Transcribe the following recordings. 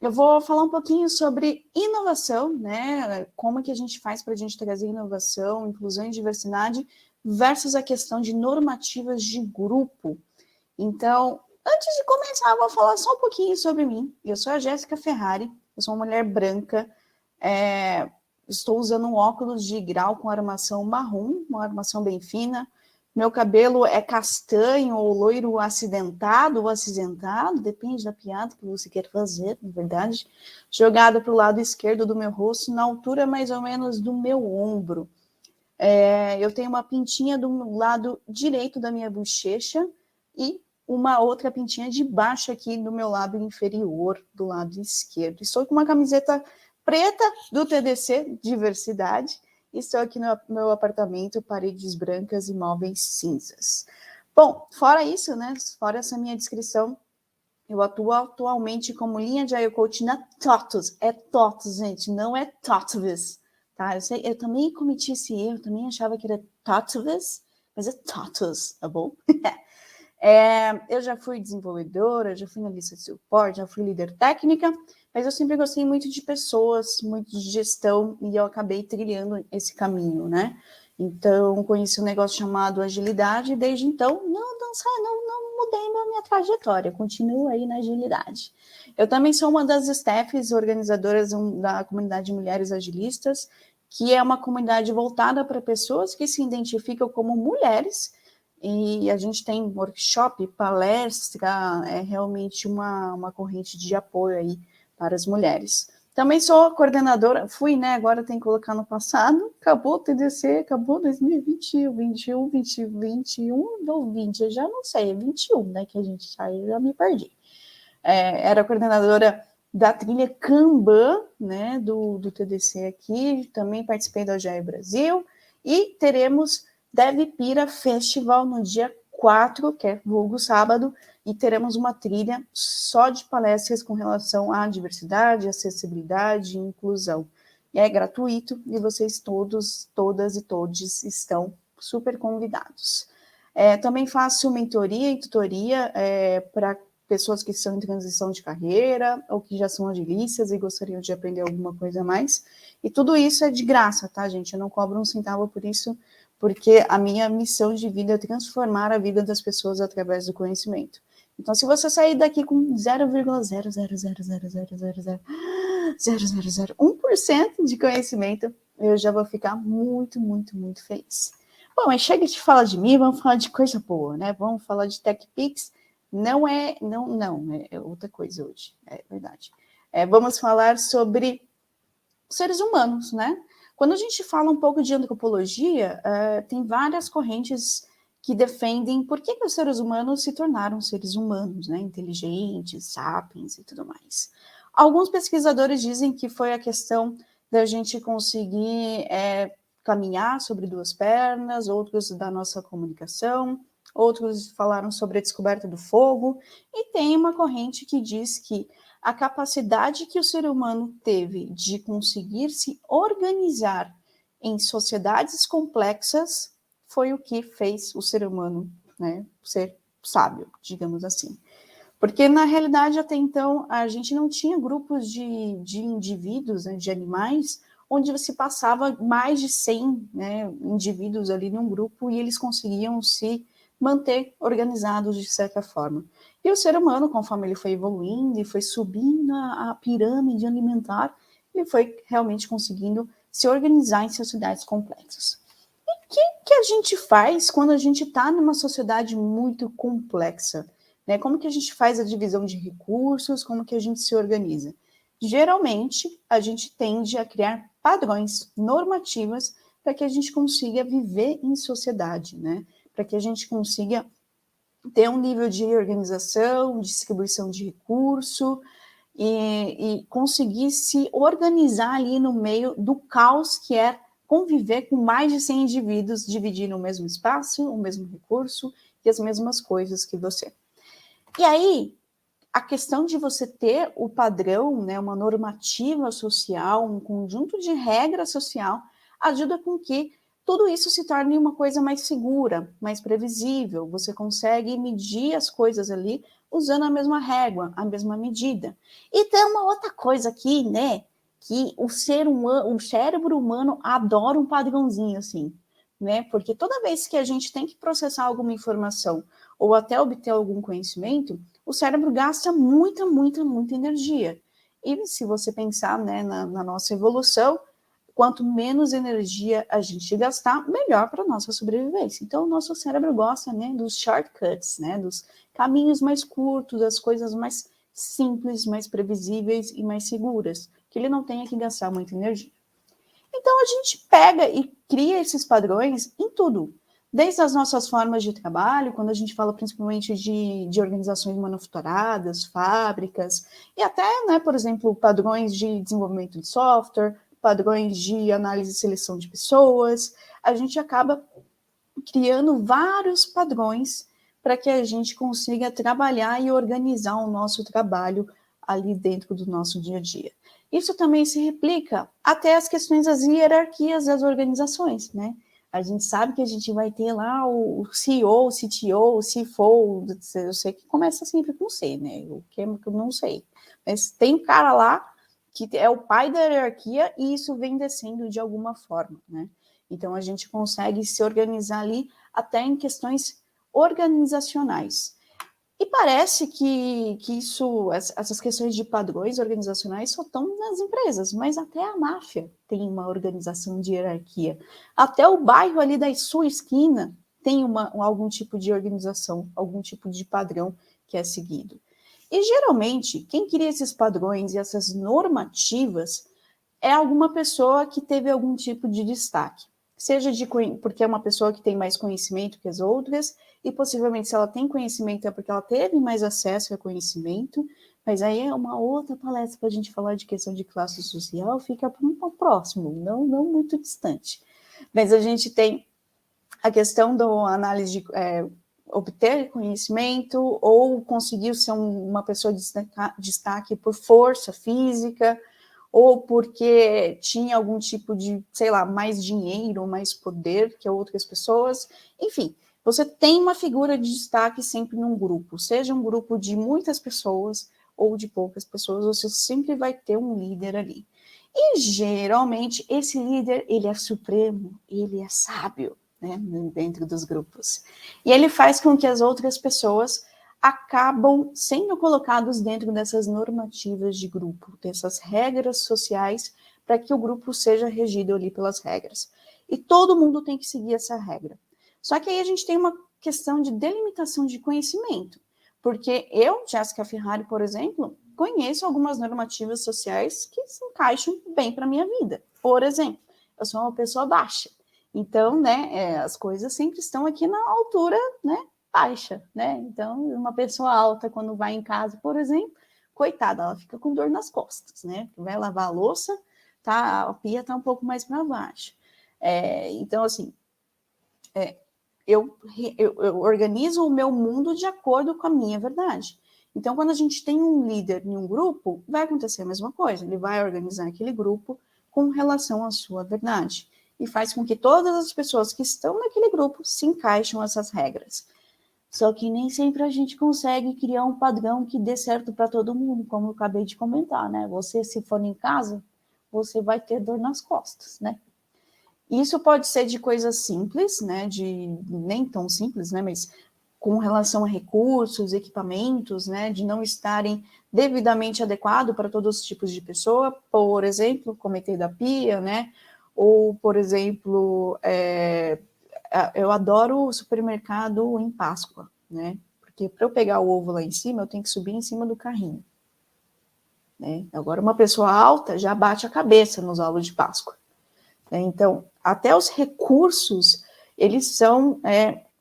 eu vou falar um pouquinho sobre inovação, né? Como que a gente faz para a gente trazer inovação, inclusão e diversidade versus a questão de normativas de grupo. Então, antes de começar, eu vou falar só um pouquinho sobre mim. Eu sou a Jéssica Ferrari, eu sou uma mulher branca, estou usando um óculos de grau com armação marrom, uma armação bem fina. Meu cabelo é castanho ou loiro acidentado ou acinzentado, depende da piada que você quer fazer, na verdade. Jogado para o lado esquerdo do meu rosto, na altura mais ou menos do meu ombro. Eu tenho uma pintinha do lado direito da minha bochecha e uma outra pintinha de baixo aqui no meu lábio inferior, do lado esquerdo. Estou com uma camiseta preta do TDC, Diversidade. Estou aqui no meu apartamento, paredes brancas e móveis cinzas. Bom, fora isso, né? Fora essa minha descrição, eu atuo atualmente como linha de IO Coach na TOTUS. É TOTUS, gente, não é TOTUS. Tá? Eu também cometi esse erro, também achava que era TOTUS, mas é TOTUS, tá bom? Eu já fui desenvolvedora, já fui analista de suporte, já fui líder técnica, mas eu sempre gostei muito de pessoas, muito de gestão, e eu acabei trilhando esse caminho, né? Então, conheci um negócio chamado agilidade, e desde então, não mudei minha trajetória, continuo aí na agilidade. Eu também sou uma das staffs organizadoras da comunidade de mulheres agilistas, que é uma comunidade voltada para pessoas que se identificam como mulheres, e a gente tem workshop, palestra, é realmente uma corrente de apoio aí para as mulheres. Também sou coordenadora, fui, né, agora tem que colocar no passado, acabou o TDC, acabou 2021, 21, 20, 21 ou 20, eu já não sei, é 21, né, que a gente sai, eu já me perdi. Era coordenadora da trilha Kanban, né, do TDC aqui, também participei do AGE Brasil, e teremos DevPira Festival no dia 4, que é vulgo sábado, e teremos uma trilha só de palestras com relação à diversidade, acessibilidade e inclusão. É gratuito e vocês todos, todas e todes estão super convidados. Também faço mentoria e tutoria para pessoas que estão em transição de carreira ou que já são agilistas e gostariam de aprender alguma coisa a mais. E tudo isso é de graça, tá, gente? Eu não cobro um centavo por isso, porque a minha missão de vida é transformar a vida das pessoas através do conhecimento. Então, se você sair daqui com 0,00000000001% de conhecimento, eu já vou ficar muito, muito, muito feliz. Bom, mas chega de falar de mim, vamos falar de coisa boa, né? Vamos falar de TechPix. Não, é outra coisa hoje, é verdade. Vamos falar sobre seres humanos, né? Quando a gente fala um pouco de antropologia, tem várias correntes que defendem por que os seres humanos se tornaram seres humanos, né? Inteligentes, sapiens e tudo mais. Alguns pesquisadores dizem que foi a questão da gente conseguir caminhar sobre duas pernas, outros da nossa comunicação, outros falaram sobre a descoberta do fogo, e tem uma corrente que diz que a capacidade que o ser humano teve de conseguir se organizar em sociedades complexas foi o que fez o ser humano, né, ser sábio, digamos assim. Porque, na realidade, até então, a gente não tinha grupos de indivíduos, né, de animais, onde você passava mais de 100, né, indivíduos ali num grupo e eles conseguiam se manter organizados de certa forma. E o ser humano, conforme ele foi evoluindo e foi subindo a pirâmide alimentar, ele foi realmente conseguindo se organizar em sociedades complexas. E o que a gente faz quando a gente está numa sociedade muito complexa? Né? Como que a gente faz a divisão de recursos? Como que a gente se organiza? Geralmente, a gente tende a criar padrões normativas para que a gente consiga viver em sociedade, né? Para que a gente consiga ter um nível de organização, distribuição de recurso e conseguir se organizar ali no meio do caos que é conviver com mais de 100 indivíduos dividindo o mesmo espaço, o mesmo recurso e as mesmas coisas que você. E aí, a questão de você ter o padrão, né, uma normativa social, um conjunto de regra social, ajuda com que tudo isso se torna uma coisa mais segura, mais previsível. Você consegue medir as coisas ali usando a mesma régua, a mesma medida. E tem uma outra coisa aqui, né? Que o cérebro humano adora um padrãozinho assim, né? Porque toda vez que a gente tem que processar alguma informação ou até obter algum conhecimento, o cérebro gasta muita energia. E se você pensar, né, na nossa evolução, quanto menos energia a gente gastar, melhor para a nossa sobrevivência. Então, o nosso cérebro gosta, né, dos shortcuts, né, dos caminhos mais curtos, das coisas mais simples, mais previsíveis e mais seguras, que ele não tenha que gastar muita energia. Então, a gente pega e cria esses padrões em tudo, desde as nossas formas de trabalho, quando a gente fala principalmente de organizações manufaturadas, fábricas, e até, né, por exemplo, padrões de desenvolvimento de software, padrões de análise e seleção de pessoas, a gente acaba criando vários padrões para que a gente consiga trabalhar e organizar o nosso trabalho ali dentro do nosso dia a dia. Isso também se replica até as questões das hierarquias das organizações, né? A gente sabe que a gente vai ter lá o CEO, o CTO, o CFO, eu sei que começa sempre com C, né? O que eu não sei. Mas tem um cara lá que é o pai da hierarquia e isso vem descendo de alguma forma, né? Então, a gente consegue se organizar ali até em questões organizacionais. E parece que essas questões de padrões organizacionais só estão nas empresas, mas até a máfia tem uma organização de hierarquia. Até o bairro ali da sua esquina tem algum tipo de organização, algum tipo de padrão que é seguido. E, geralmente, quem cria esses padrões e essas normativas é alguma pessoa que teve algum tipo de destaque. Seja porque é uma pessoa que tem mais conhecimento que as outras, e possivelmente se ela tem conhecimento é porque ela teve mais acesso a conhecimento, mas aí é uma outra palestra para a gente falar de questão de classe social, fica para um próximo, não muito distante. Mas a gente tem a questão da análise de obter conhecimento ou conseguir ser uma pessoa de destaque por força física, ou porque tinha algum tipo de, sei lá, mais dinheiro, mais poder que outras pessoas. Enfim, você tem uma figura de destaque sempre num grupo, seja um grupo de muitas pessoas ou de poucas pessoas, você sempre vai ter um líder ali. E, geralmente, esse líder, ele é supremo, ele é sábio, né, dentro dos grupos. E ele faz com que as outras pessoas acabam sendo colocados dentro dessas normativas de grupo, dessas regras sociais, para que o grupo seja regido ali pelas regras. E todo mundo tem que seguir essa regra. Só que aí a gente tem uma questão de delimitação de conhecimento, porque eu, Jéssica Ferrari, por exemplo, conheço algumas normativas sociais que se encaixam bem para a minha vida. Por exemplo, eu sou uma pessoa baixa, então, né, as coisas sempre estão aqui na altura, né, baixa, né? Então, uma pessoa alta, quando vai em casa, por exemplo, coitada, ela fica com dor nas costas, né? Vai lavar a louça, tá, a pia tá um pouco mais para baixo. Então, assim, eu organizo o meu mundo de acordo com a minha verdade. Então, quando a gente tem um líder em um grupo, vai acontecer a mesma coisa. Ele vai organizar aquele grupo com relação à sua verdade. E faz com que todas as pessoas que estão naquele grupo se encaixem essas regras. Só que nem sempre a gente consegue criar um padrão que dê certo para todo mundo, como eu acabei de comentar, né? Você, se for em casa, você vai ter dor nas costas, né? Isso pode ser de coisas simples, né? Nem tão simples, né? Mas com relação a recursos, equipamentos, né? De não estarem devidamente adequado para todos os tipos de pessoa. Por exemplo, comentei da pia, né? Ou, por exemplo, eu adoro o supermercado em Páscoa, né? Porque para eu pegar o ovo lá em cima, eu tenho que subir em cima do carrinho. Né? Agora, uma pessoa alta já bate a cabeça nos ovos de Páscoa. Né? Então, até os recursos, eles são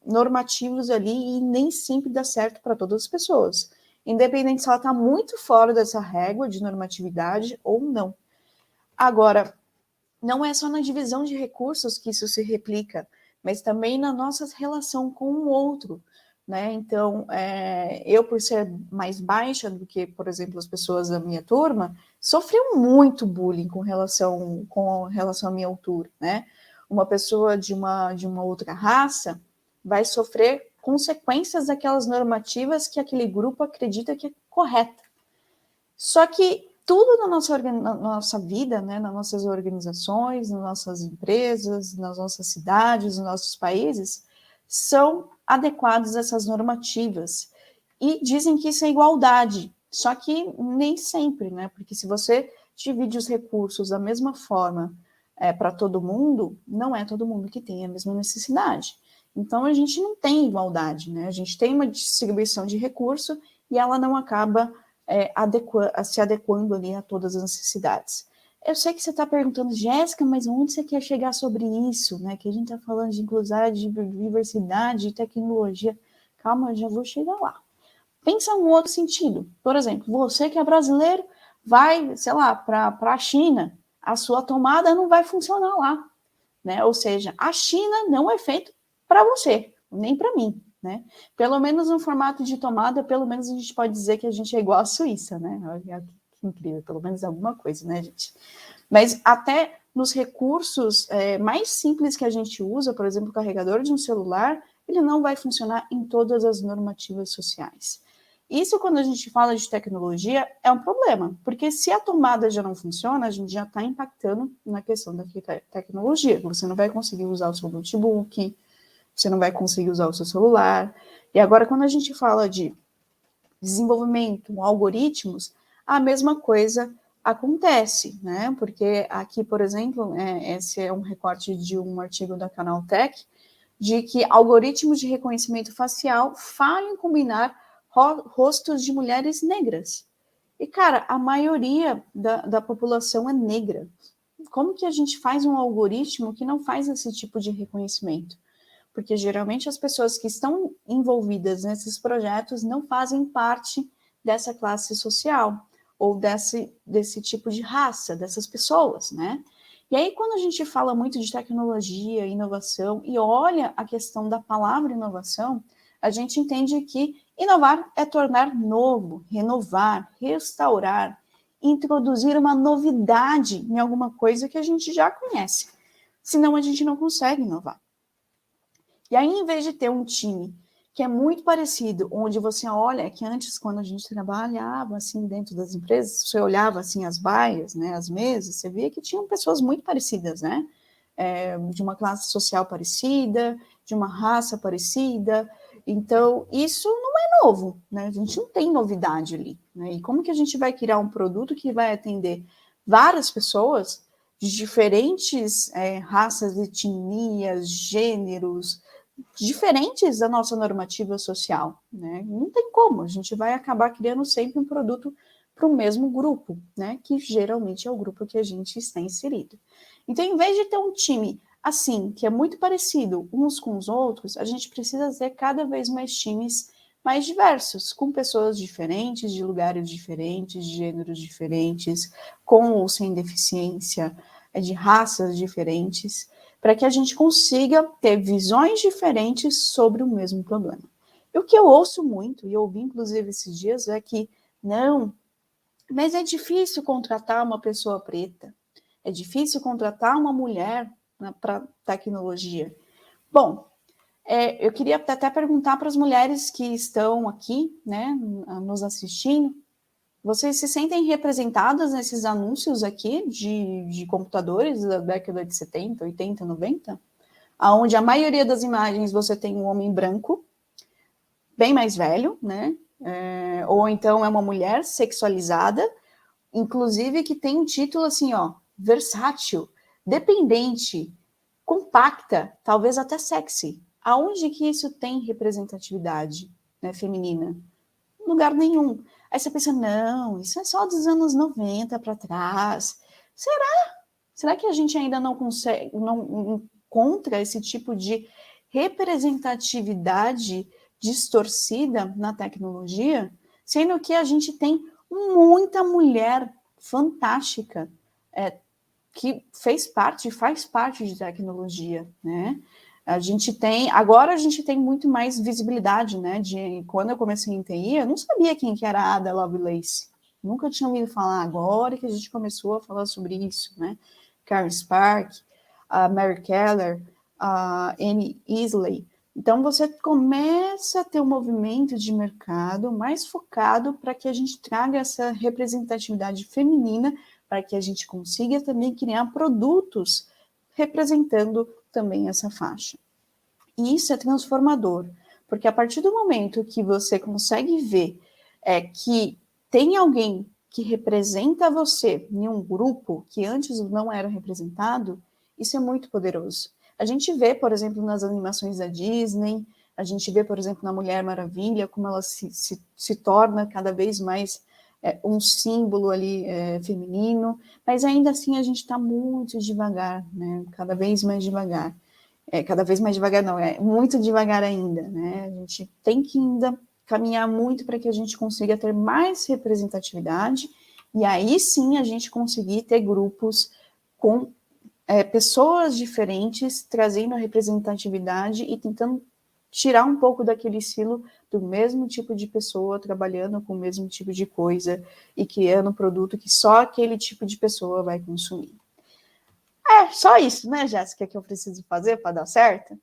normativos ali e nem sempre dá certo para todas as pessoas. Independente se ela está muito fora dessa régua de normatividade ou não. Agora, não é só na divisão de recursos que isso se replica, mas também na nossa relação com o outro, né? Então, eu, por ser mais baixa do que, por exemplo, as pessoas da minha turma, sofri muito bullying com relação à minha altura, né? uma pessoa de uma outra raça vai sofrer consequências daquelas normativas que aquele grupo acredita que é correta. Só que tudo na nossa vida, né, nas nossas organizações, nas nossas empresas, nas nossas cidades, nos nossos países, são adequados a essas normativas. E dizem que isso é igualdade, só que nem sempre, né? Porque se você divide os recursos da mesma forma para todo mundo, não é todo mundo que tem a mesma necessidade. Então, a gente não tem igualdade, né? A gente tem uma distribuição de recurso e ela não acaba se adequando ali a todas as necessidades. Eu sei que você está perguntando, Jéssica, mas onde você quer chegar sobre isso, né? Que a gente está falando de inclusão, de diversidade, de tecnologia. Calma, eu já vou chegar lá. Pensa um outro sentido. Por exemplo, você que é brasileiro, vai, sei lá, para a China, a sua tomada não vai funcionar lá, né? Ou seja, a China não é feito para você, nem para mim, né? Pelo menos no formato de tomada, pelo menos a gente pode dizer que a gente é igual à Suíça, né? Que incrível, pelo menos alguma coisa, né, gente? Mas até nos recursos mais simples que a gente usa, por exemplo, o carregador de um celular, ele não vai funcionar em todas as normativas sociais. Isso, quando a gente fala de tecnologia, é um problema, porque se a tomada já não funciona, a gente já está impactando na questão da tecnologia. Você não vai conseguir usar o seu notebook, você não vai conseguir usar o seu celular. E agora, quando a gente fala de desenvolvimento, algoritmos, a mesma coisa acontece, né? Porque aqui, por exemplo, esse é um recorte de um artigo da Canaltech, de que algoritmos de reconhecimento facial falham em combinar rostos de mulheres negras. E, cara, a maioria da população é negra. Como que a gente faz um algoritmo que não faz esse tipo de reconhecimento? Porque geralmente as pessoas que estão envolvidas nesses projetos não fazem parte dessa classe social ou desse tipo de raça, dessas pessoas, né? E aí, quando a gente fala muito de tecnologia, inovação, e olha a questão da palavra inovação, a gente entende que inovar é tornar novo, renovar, restaurar, introduzir uma novidade em alguma coisa que a gente já conhece. Senão a gente não consegue inovar. E aí, em vez de ter um time que é muito parecido, onde você olha, que antes, quando a gente trabalhava assim dentro das empresas, você olhava assim as baias, né, as mesas, você via que tinham pessoas muito parecidas, né? De uma classe social parecida, de uma raça parecida. Então, isso não é novo, né? A gente não tem novidade ali, né? E como que a gente vai criar um produto que vai atender várias pessoas de diferentes raças, etnias, gêneros, diferentes da nossa normativa social, né? Não tem como, a gente vai acabar criando sempre um produto para o mesmo grupo, né? Que geralmente é o grupo que a gente está inserido. Então, em vez de ter um time assim, que é muito parecido uns com os outros, a gente precisa ter cada vez mais times mais diversos, com pessoas diferentes, de lugares diferentes, de gêneros diferentes, com ou sem deficiência, de raças diferentes, para que a gente consiga ter visões diferentes sobre o mesmo problema. E o que eu ouço muito, e eu ouvi inclusive esses dias, é que não, mas é difícil contratar uma pessoa preta, é difícil contratar uma mulher para tecnologia. Bom, eu queria até perguntar para as mulheres que estão aqui, né, nos assistindo, vocês se sentem representadas nesses anúncios aqui de computadores da década de 70, 80, 90? Onde a maioria das imagens você tem um homem branco, bem mais velho, né? Ou então é uma mulher sexualizada, inclusive que tem um título assim, ó, versátil, dependente, compacta, talvez até sexy. Aonde que isso tem representatividade, né, feminina? Em lugar nenhum. Aí você pensa, não, isso é só dos anos 90 para trás. Será? Será que a gente ainda não consegue, não encontra esse tipo de representatividade distorcida na tecnologia? Sendo que a gente tem muita mulher fantástica que faz parte de tecnologia, né? Agora a gente tem muito mais visibilidade, né? Quando eu comecei em TI, eu não sabia quem que era a Ada Lovelace. Nunca tinha ouvido falar, agora que a gente começou a falar sobre isso, né? Karen Spark. a Mary Keller, a Annie Isley. Então, você começa a ter um movimento de mercado mais focado para que a gente traga essa representatividade feminina, para que a gente consiga também criar produtos representando também essa faixa. E isso é transformador, porque a partir do momento que você consegue ver que tem alguém que representa você em um grupo que antes não era representado, isso é muito poderoso. A gente vê, por exemplo, nas animações da Disney, a gente vê, por exemplo, na Mulher Maravilha, como ela se torna cada vez mais um símbolo ali feminino, mas ainda assim a gente está muito devagar, né? Cada vez mais devagar. Cada vez mais devagar não, é muito devagar ainda, né? A gente tem que ainda caminhar muito para que a gente consiga ter mais representatividade e aí sim a gente conseguir ter grupos com pessoas diferentes, trazendo a representatividade e tentando tirar um pouco daquele estilo do mesmo tipo de pessoa, trabalhando com o mesmo tipo de coisa e criando um produto que só aquele tipo de pessoa vai consumir. Só isso, né, Jéssica, que eu preciso fazer para dar certo?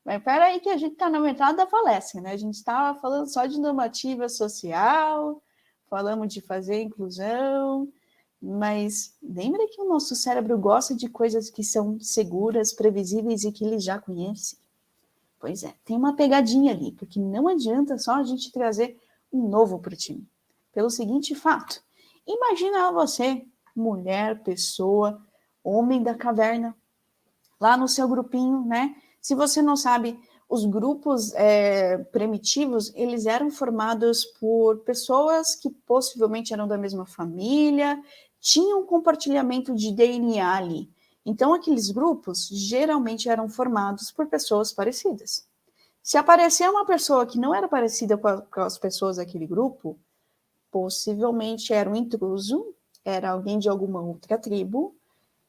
Mas peraí que a gente está na metade da falésia, né? A gente estava falando só de normativa social, falamos de fazer inclusão, mas lembra que o nosso cérebro gosta de coisas que são seguras, previsíveis e que ele já conhece? Pois é, tem uma pegadinha ali, porque não adianta só a gente trazer um novo para o time. Pelo seguinte fato, imagina você, mulher, pessoa, homem da caverna, lá no seu grupinho, né? Se você não sabe, os grupos primitivos, eles eram formados por pessoas que possivelmente eram da mesma família, tinham um compartilhamento de DNA ali. Então, aqueles grupos geralmente eram formados por pessoas parecidas. Se aparecer uma pessoa que não era parecida com as pessoas daquele grupo, possivelmente era um intruso, era alguém de alguma outra tribo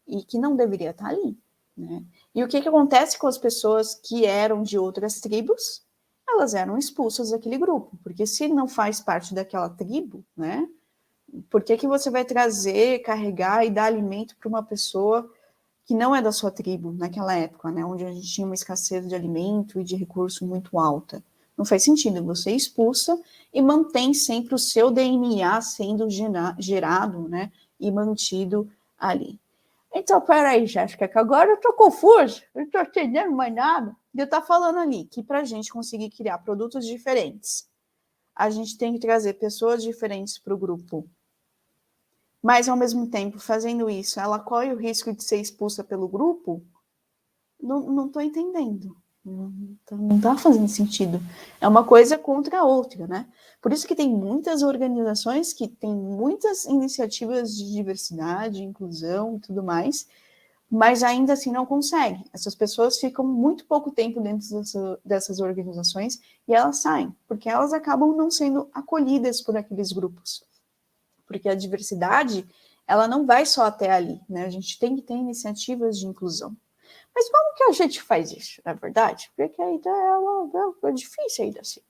e que não deveria estar ali, né? E o que acontece com as pessoas que eram de outras tribos? Elas eram expulsas daquele grupo, porque se não faz parte daquela tribo, né? Por que você vai trazer, carregar e dar alimento para uma pessoa que não é da sua tribo naquela época, né? Onde a gente tinha uma escassez de alimento e de recurso muito alta? Não faz sentido, você expulsa e mantém sempre o seu DNA sendo gerado, né? E mantido ali. Então, peraí, Jéssica, que agora eu tô confuso, eu não tô entendendo mais nada. Eu tô falando ali que para a gente conseguir criar produtos diferentes, a gente tem que trazer pessoas diferentes para o grupo. Mas, ao mesmo tempo, fazendo isso, ela corre o risco de ser expulsa pelo grupo? Não tô entendendo. Não tá fazendo sentido. É uma coisa contra a outra, né? Por isso que tem muitas organizações que têm muitas iniciativas de diversidade, inclusão e tudo mais, mas ainda assim não conseguem. Essas pessoas ficam muito pouco tempo dentro dessas organizações e elas saem, porque elas acabam não sendo acolhidas por aqueles grupos. Porque a diversidade, ela não vai só até ali, né? A gente tem que ter iniciativas de inclusão. Mas como que a gente faz isso, na verdade? Porque ainda é difícil ainda assim.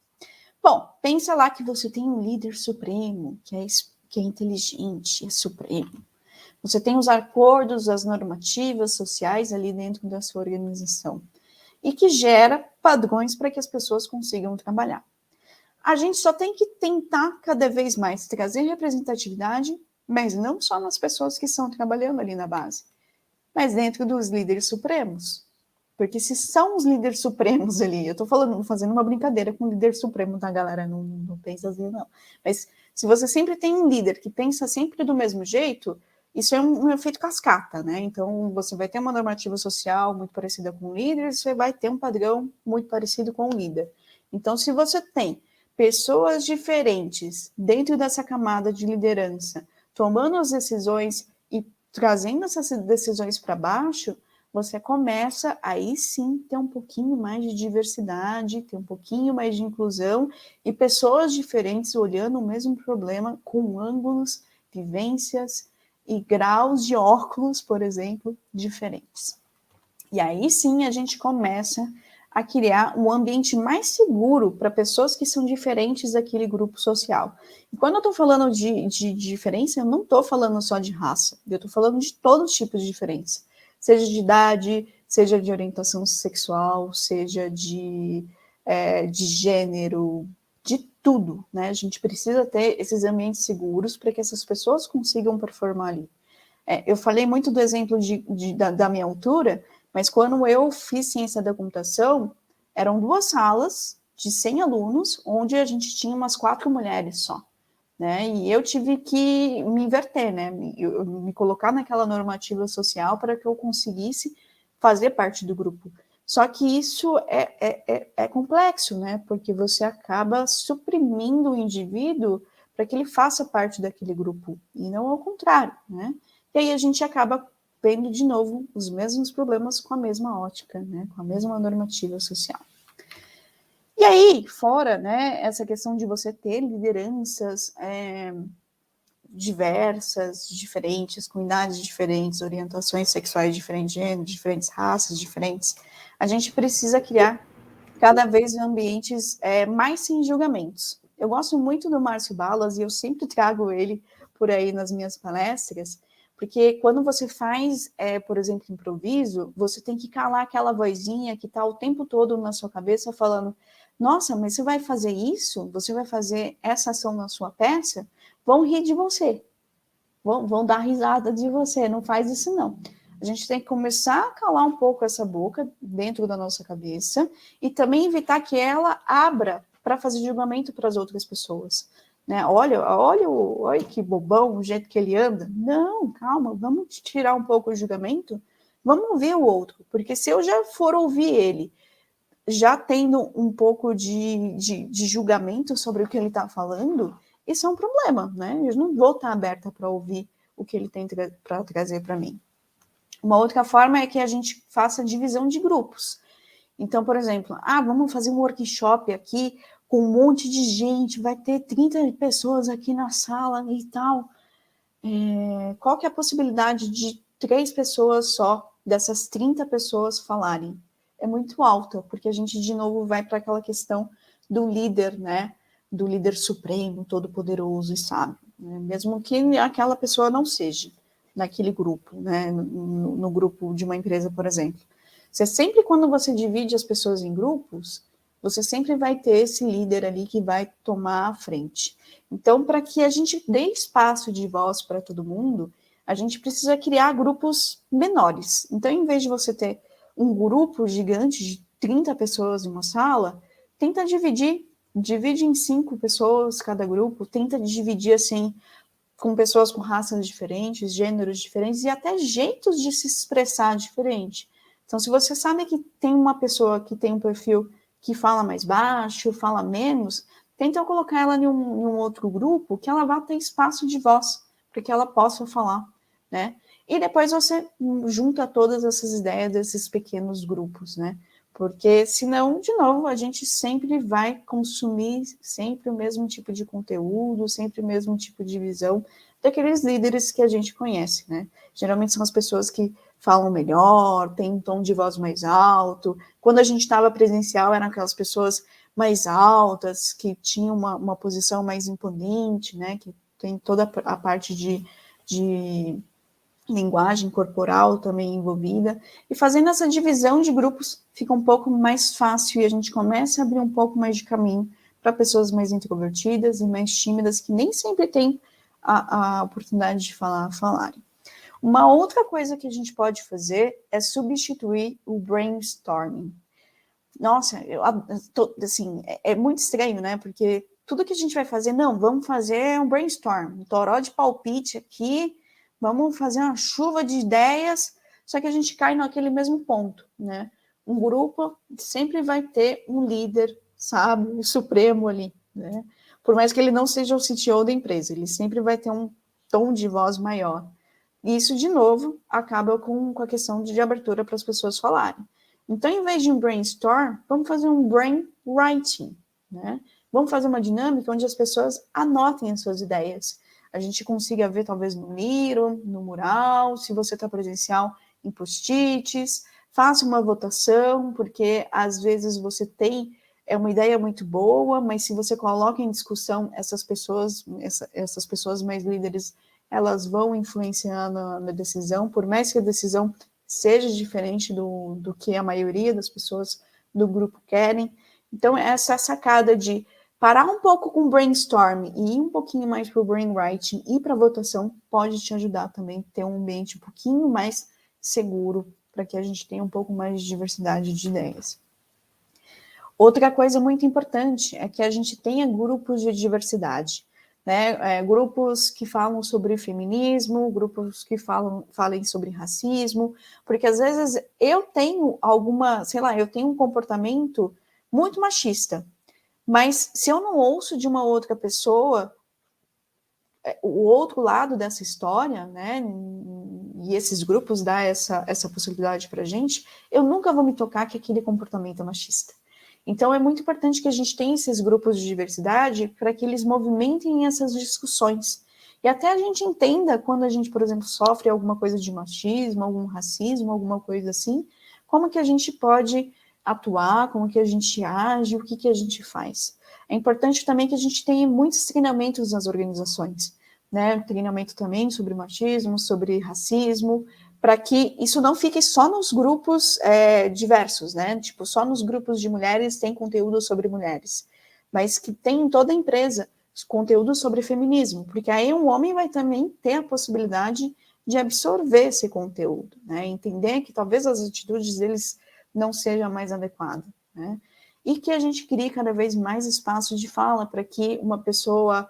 Bom, pensa lá que você tem um líder supremo, que é inteligente, é supremo. Você tem os acordos, as normativas sociais ali dentro da sua organização. E que gera padrões para que as pessoas consigam trabalhar. A gente só tem que tentar cada vez mais trazer representatividade, mas não só nas pessoas que estão trabalhando ali na base, mas dentro dos líderes supremos. Porque se são os líderes supremos ali, eu estou fazendo uma brincadeira com o líder supremo, tá, galera? Não pensa assim, não. Mas se você sempre tem um líder que pensa sempre do mesmo jeito, isso é um efeito cascata, né? Então, você vai ter uma normativa social muito parecida com o líder, e você vai ter um padrão muito parecido com o líder. Então, se você tem pessoas diferentes dentro dessa camada de liderança, tomando as decisões e trazendo essas decisões para baixo, você começa aí sim ter um pouquinho mais de diversidade, ter um pouquinho mais de inclusão e pessoas diferentes olhando o mesmo problema com ângulos, vivências e graus de óculos, por exemplo, diferentes. E aí sim a gente começa a criar um ambiente mais seguro para pessoas que são diferentes daquele grupo social. E quando eu estou falando de diferença, eu não estou falando só de raça, eu estou falando de todos os tipos de diferença. seja de idade, seja de orientação sexual, seja de gênero, de tudo, né? A gente precisa ter esses ambientes seguros para que essas pessoas consigam performar ali. Eu falei muito do exemplo da minha altura, mas quando eu fiz ciência da computação, eram 2 salas de 100 alunos, onde a gente tinha umas 4 mulheres só, né? E eu tive que me inverter, né? Me colocar naquela normativa social para que eu conseguisse fazer parte do grupo. Só que isso é complexo, né? Porque você acaba suprimindo o indivíduo para que ele faça parte daquele grupo, e não ao contrário, né? E aí a gente acaba vendo de novo os mesmos problemas com a mesma ótica, né? Com a mesma normativa social. E aí, fora, né, essa questão de você ter lideranças diversas, diferentes, com idades diferentes, orientações sexuais diferentes, gêneros, diferentes raças diferentes, a gente precisa criar cada vez ambientes mais sem julgamentos. Eu gosto muito do Márcio Balas e eu sempre trago ele por aí nas minhas palestras, porque quando você faz, por exemplo, improviso, você tem que calar aquela vozinha que está o tempo todo na sua cabeça falando: nossa, mas você vai fazer isso? Você vai fazer essa ação na sua peça? Vão rir de você, vão dar risada de você, não faz isso não. A gente tem que começar a calar um pouco essa boca dentro da nossa cabeça e também evitar que ela abra para fazer julgamento para as outras pessoas. Né? Olha que bobão o jeito que ele anda. Não, calma, vamos tirar um pouco o julgamento, vamos ouvir o outro, porque se eu já for ouvir ele, já tendo um pouco de julgamento sobre o que ele está falando, isso é um problema, né? Eu não vou estar aberta para ouvir o que ele tem para trazer para mim. Uma outra forma é que a gente faça divisão de grupos. Então, por exemplo, vamos fazer um workshop aqui com um monte de gente, vai ter 30 pessoas aqui na sala e tal. Qual que é a possibilidade de 3 pessoas só, dessas 30 pessoas falarem? É muito alta, porque a gente, de novo, vai para aquela questão do líder, né? Do líder supremo, todo-poderoso e sábio. Né? Mesmo que aquela pessoa não seja naquele grupo, né? No grupo de uma empresa, por exemplo. Sempre quando você divide as pessoas em grupos, você sempre vai ter esse líder ali que vai tomar a frente. Então, para que a gente dê espaço de voz para todo mundo, a gente precisa criar grupos menores. Então, em vez de você ter um grupo gigante de 30 pessoas em uma sala, tenta divide em 5 pessoas cada grupo, tenta dividir assim, com pessoas com raças diferentes, gêneros diferentes e até jeitos de se expressar diferente. Então, se você sabe que tem uma pessoa que tem um perfil que fala mais baixo, fala menos, tenta colocar ela em um outro grupo que ela vá ter espaço de voz, para que ela possa falar, né? E depois você junta todas essas ideias desses pequenos grupos, né? Porque senão, de novo, a gente sempre vai consumir sempre o mesmo tipo de conteúdo, sempre o mesmo tipo de visão daqueles líderes que a gente conhece, né? Geralmente são as pessoas que falam melhor, têm um tom de voz mais alto. Quando a gente estava presencial, eram aquelas pessoas mais altas, que tinham uma posição mais imponente, né? Que tem toda a parte de linguagem corporal também envolvida, e fazendo essa divisão de grupos fica um pouco mais fácil e a gente começa a abrir um pouco mais de caminho para pessoas mais introvertidas e mais tímidas que nem sempre têm a oportunidade de falarem. Uma outra coisa que a gente pode fazer é substituir o brainstorming. Nossa, assim, é muito estranho, né? Porque tudo que a gente vai fazer, não, vamos fazer um brainstorm, um toró de palpite aqui, vamos fazer uma chuva de ideias, só que a gente cai naquele mesmo ponto, né? Um grupo sempre vai ter um líder, sabe, o supremo ali, né? Por mais que ele não seja o CTO da empresa, ele sempre vai ter um tom de voz maior. E isso, de novo, acaba com a questão de abertura para as pessoas falarem. Então, em vez de um brainstorm, vamos fazer um brainwriting, né? Vamos fazer uma dinâmica onde as pessoas anotem as suas ideias. A gente consiga ver, talvez, no Miro, no mural, se você está presencial, em post-its, faça uma votação, porque às vezes você tem uma ideia muito boa, mas se você coloca em discussão essas pessoas mais líderes, elas vão influenciar na decisão, por mais que a decisão seja diferente do que a maioria das pessoas do grupo querem. Então, essa sacada de parar um pouco com o brainstorm e ir um pouquinho mais para o brainwriting e para a votação pode te ajudar também a ter um ambiente um pouquinho mais seguro para que a gente tenha um pouco mais de diversidade de ideias. Outra coisa muito importante é que a gente tenha grupos de diversidade, né? Grupos que falam sobre feminismo, grupos que falem sobre racismo, porque às vezes eu tenho eu tenho um comportamento muito machista, mas se eu não ouço de uma outra pessoa o outro lado dessa história, né, e esses grupos dão essa possibilidade para a gente, eu nunca vou me tocar que aquele comportamento é machista. Então, é muito importante que a gente tenha esses grupos de diversidade para que eles movimentem essas discussões. E até a gente entenda quando a gente, por exemplo, sofre alguma coisa de machismo, algum racismo, alguma coisa assim, como que a gente pode atuar, como que a gente age, o que que a gente faz. É importante também que a gente tenha muitos treinamentos nas organizações, né? Treinamento também sobre machismo, sobre racismo, para que isso não fique só nos grupos diversos, né? Tipo, só nos grupos de mulheres tem conteúdo sobre mulheres, mas que tem em toda a empresa conteúdo sobre feminismo, porque aí um homem vai também ter a possibilidade de absorver esse conteúdo, né? Entender que talvez as atitudes deles não sejam mais adequadas, né? E que a gente crie cada vez mais espaços de fala para que uma pessoa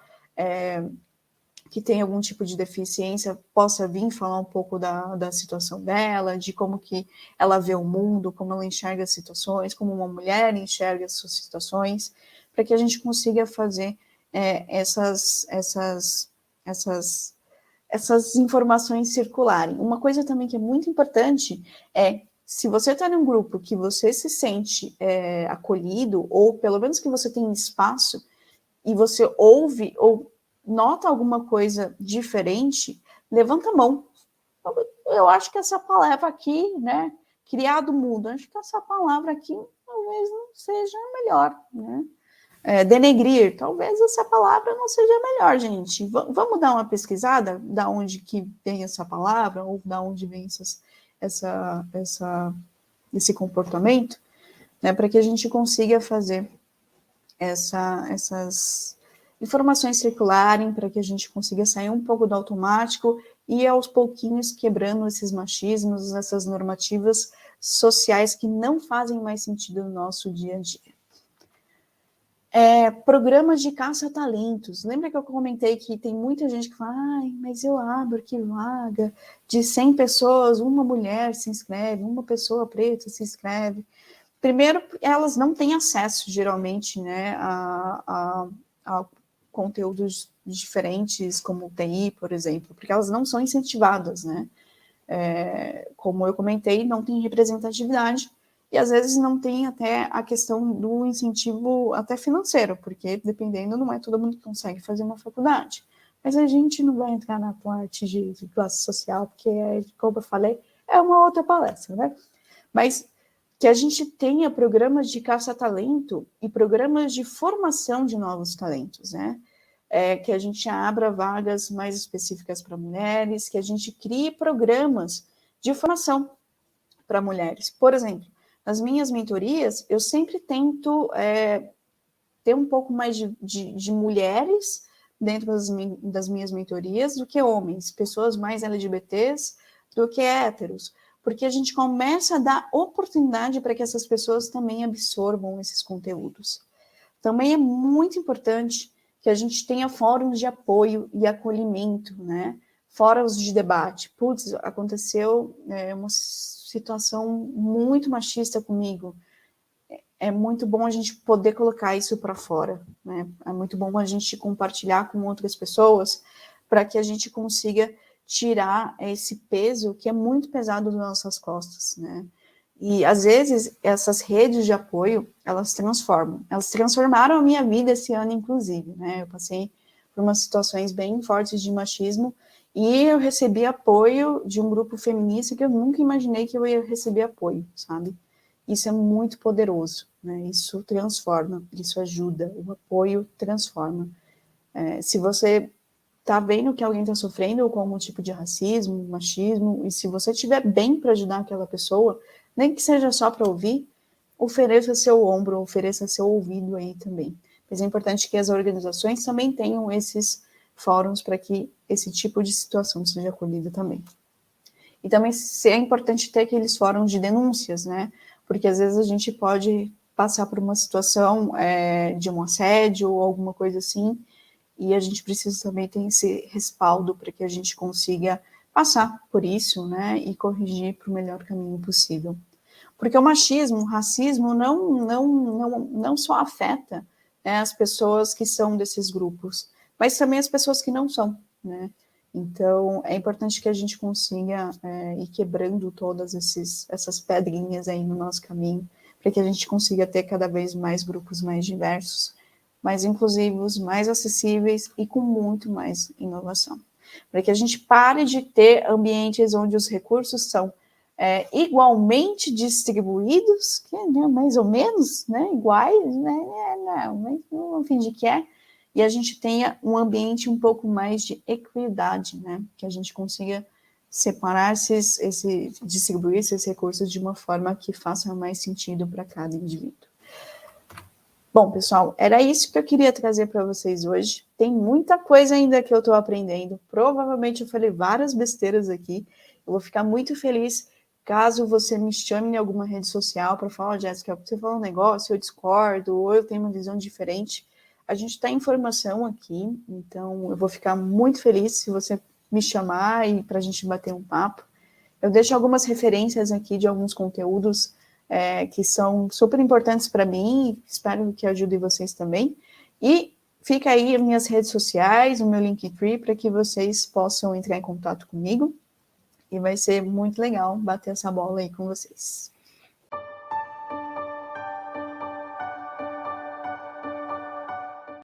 que tem algum tipo de deficiência possa vir falar um pouco da situação dela, de como que ela vê o mundo, como ela enxerga as situações, como uma mulher enxerga as suas situações, para que a gente consiga fazer essas informações circularem. Uma coisa também que é muito importante é, se você está num grupo que você se sente acolhido, ou pelo menos que você tem espaço, e você ouve ou nota alguma coisa diferente, levanta a mão. Eu acho que essa palavra aqui, né, criado mudo, acho que essa palavra aqui talvez não seja a melhor, né? Denegrir, talvez essa palavra não seja a melhor, gente. Vamos dar uma pesquisada da onde que vem essa palavra, ou da onde vem esse comportamento, né, para que a gente consiga fazer essas informações circularem, para que a gente consiga sair um pouco do automático e aos pouquinhos quebrando esses machismos, essas normativas sociais que não fazem mais sentido no nosso dia a dia. Programas de caça-talentos. Lembra que eu comentei que tem muita gente que fala, mas eu abro que vaga, de 100 pessoas, uma mulher se inscreve, uma pessoa preta se inscreve. Primeiro, elas não têm acesso, geralmente, né, a conteúdos diferentes, como TI, por exemplo, porque elas não são incentivadas, né? Como eu comentei, não tem representatividade, e às vezes não tem até a questão do incentivo até financeiro, porque dependendo, não é todo mundo que consegue fazer uma faculdade. Mas a gente não vai entrar na parte de classe social, porque, como eu falei, é uma outra palestra, né? Mas que a gente tenha programas de caça-talento e programas de formação de novos talentos, né? Que a gente abra vagas mais específicas para mulheres, que a gente crie programas de formação para mulheres. Por exemplo, nas minhas mentorias, eu sempre tento ter um pouco mais de mulheres dentro das minhas mentorias do que homens, pessoas mais LGBTs do que héteros, porque a gente começa a dar oportunidade para que essas pessoas também absorvam esses conteúdos. Também é muito importante que a gente tenha fóruns de apoio e acolhimento, né? Fóruns de debate. Putz, aconteceu uma situação muito machista comigo. É muito bom a gente poder colocar isso para fora, né? É muito bom a gente compartilhar com outras pessoas para que a gente consiga tirar esse peso que é muito pesado das nossas costas, né? E, às vezes, essas redes de apoio, elas transformam. Elas transformaram a minha vida esse ano, inclusive, né? Eu passei por umas situações bem fortes de machismo e eu recebi apoio de um grupo feminista que eu nunca imaginei que eu ia receber apoio, sabe? Isso é muito poderoso, né? Isso transforma, isso ajuda, o apoio transforma. Se você tá vendo que alguém está sofrendo com algum tipo de racismo, machismo, e se você estiver bem para ajudar aquela pessoa, nem que seja só para ouvir, ofereça seu ombro, ofereça seu ouvido aí também. Mas é importante que as organizações também tenham esses fóruns para que esse tipo de situação seja acolhida também. E também é importante ter aqueles fóruns de denúncias, né? Porque às vezes a gente pode passar por uma situação de um assédio ou alguma coisa assim, e a gente precisa também ter esse respaldo para que a gente consiga passar por isso, né? E corrigir para o melhor caminho possível. Porque o machismo, o racismo não só afeta, né, as pessoas que são desses grupos, mas também as pessoas que não são, né? Então, é importante que a gente consiga ir quebrando todas essas pedrinhas aí no nosso caminho, para que a gente consiga ter cada vez mais grupos mais diversos, mais inclusivos, mais acessíveis e com muito mais inovação. Para que a gente pare de ter ambientes onde os recursos são igualmente distribuídos, que né, mais ou menos, né, iguais, né, não, mas não fingir que é, e a gente tenha um ambiente um pouco mais de equidade, né, que a gente consiga separar distribuir esses recursos de uma forma que faça mais sentido para cada indivíduo. Bom, pessoal, era isso que eu queria trazer para vocês hoje. Tem muita coisa ainda que eu estou aprendendo. Provavelmente eu falei várias besteiras aqui. Eu vou ficar muito feliz caso você me chame em alguma rede social para falar, Jéssica, você falou um negócio, eu discordo, ou eu tenho uma visão diferente. A gente está em formação aqui, então eu vou ficar muito feliz se você me chamar e para a gente bater um papo. Eu deixo algumas referências aqui de alguns conteúdos que são super importantes para mim, espero que ajude vocês também. E fica aí as minhas redes sociais, o meu Linktree, para que vocês possam entrar em contato comigo. E vai ser muito legal bater essa bola aí com vocês.